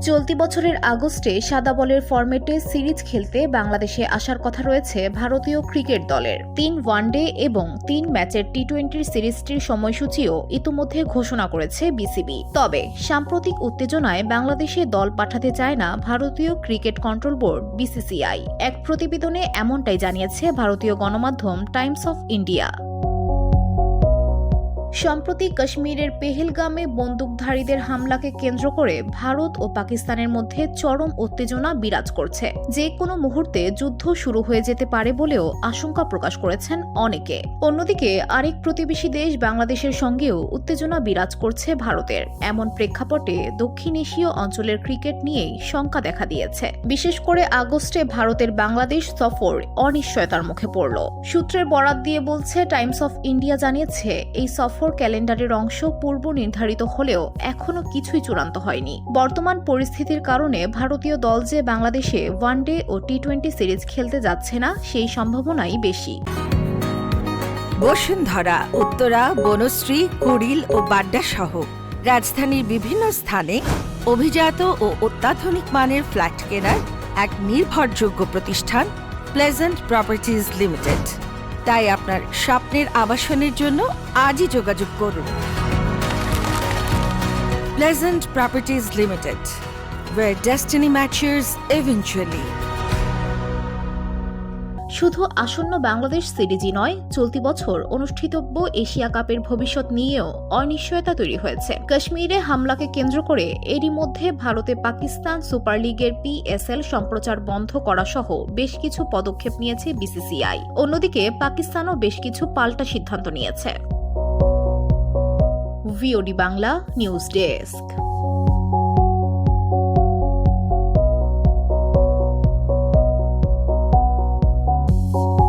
চলতি বছরের আগস্টে সাদা বলের ফরম্যাটে সিরিজ খেলতে বাংলাদেশে আসার কথা রয়েছে ভারতীয় ক্রিকেট দলের। 3 ওয়ানডে এবং 3 ম্যাচের টি-20 সিরিজটির সময়সূচিও ইতিমধ্যে ঘোষণা করেছে বিসিবি। তবে সাম্প্রতিক উত্তেজনায় বাংলাদেশে দল পাঠাতে চায় না ভারতীয় ক্রিকেট কন্ট্রোল বোর্ড বিসিসিআই। এক প্রতিবেদনে এমনটাই জানিয়েছে ভারতীয় গণমাধ্যম টাইমস অফ ইন্ডিয়া। সম্প্রতি কাশ্মীরের পেহেলগামে বন্দুকধারীদের হামলাকে কেন্দ্র করে ভারত ও পাকিস্তানের মধ্যে চরম উত্তেজনা বিরাজ করছে। যে কোনো মুহূর্তে যুদ্ধ শুরু হয়ে যেতে পারে বলেও আশঙ্কা প্রকাশ করেছেন অনেকে। অন্যদিকে আরেক প্রতিবেশী দেশ বাংলাদেশের সঙ্গেও উত্তেজনা বিরাজ করছে ভারতের। এমন প্রেক্ষাপটে দক্ষিণ এশীয় অঞ্চলের ক্রিকেট নিয়েই শঙ্কা দেখা দিয়েছে। বিশেষ করে আগস্টে ভারতের বাংলাদেশ সফর অনিশ্চয়তার মুখে পড়ল। সূত্রের বরাত দিয়ে বলছে টাইমস অফ ইন্ডিয়া জানিয়েছে, এই সফর ক্যালেন্ডারের অংশ পূর্ব নির্ধারিত হলেও এখনো কিছুই চূড়ান্ত হয়নি। বর্তমান পরিস্থিতির কারণে ভারতীয় দল যে বাংলাদেশে ওয়ানডে ও টি-20 সিরিজ খেলতে যাচ্ছে না, সেই সম্ভাবনাই বেশি। বসুন্ধরা, উত্তরা, বনশ্রী, কুড়িল ও বাড্ডা সহ রাজধানীর বিভিন্ন স্থানে অভিজাত ও অত্যাধুনিক মানের ফ্ল্যাট কেনার এক নির্ভরযোগ্য প্রতিষ্ঠান প্লেজেন্ট প্রপার্টিজ লিমিটেড। তাই আপনার স্বপ্নের আবাসনের জন্য আজই যোগাযোগ করুন। Pleasant properties limited, where destiny matches eventually. শুধু আসন্ন বাংলাদেশ সিরিজই নয়, চলতি বছর অনুষ্ঠিতব্য এশিয়া কাপের ভবিষ্যৎ নিয়েও অনিশ্চয়তা তৈরি হয়েছে। কাশ্মীরে হামলাকে কেন্দ্র করে এরই মধ্যে ভারতে পাকিস্তান সুপার লিগের PSL সম্প্রচার বন্ধ করা সহ বেশ কিছু পদক্ষেপ নিয়েছে বিসিসিআই। অন্যদিকে পাকিস্তানও বেশ কিছু পাল্টা সিদ্ধান্ত নিয়েছে। VOD Bangla news desk.